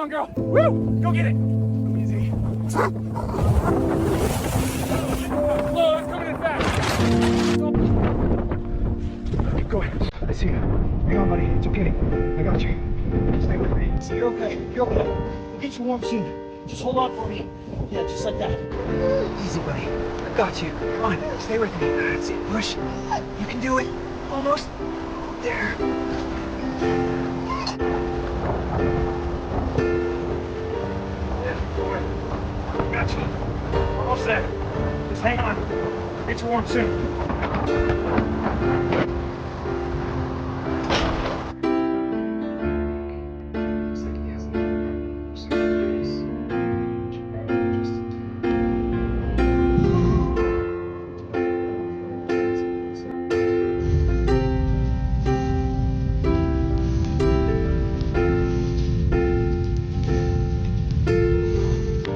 on, girl. Woo! Go get it. Easy. Whoa, it's coming in fast. Keep going. I see you. Hang on, buddy. It's okay. I got you. Stay with me. You're okay. You're okay. We'll get you warm soon. Just hold on for me. Yeah, just like that. Easy, buddy. I got you. Come on. Stay with me. That's it. Push. You can do it. Almost. There. Yeah, go ahead. Got you. Almost there. Just hang on. Get you warm soon.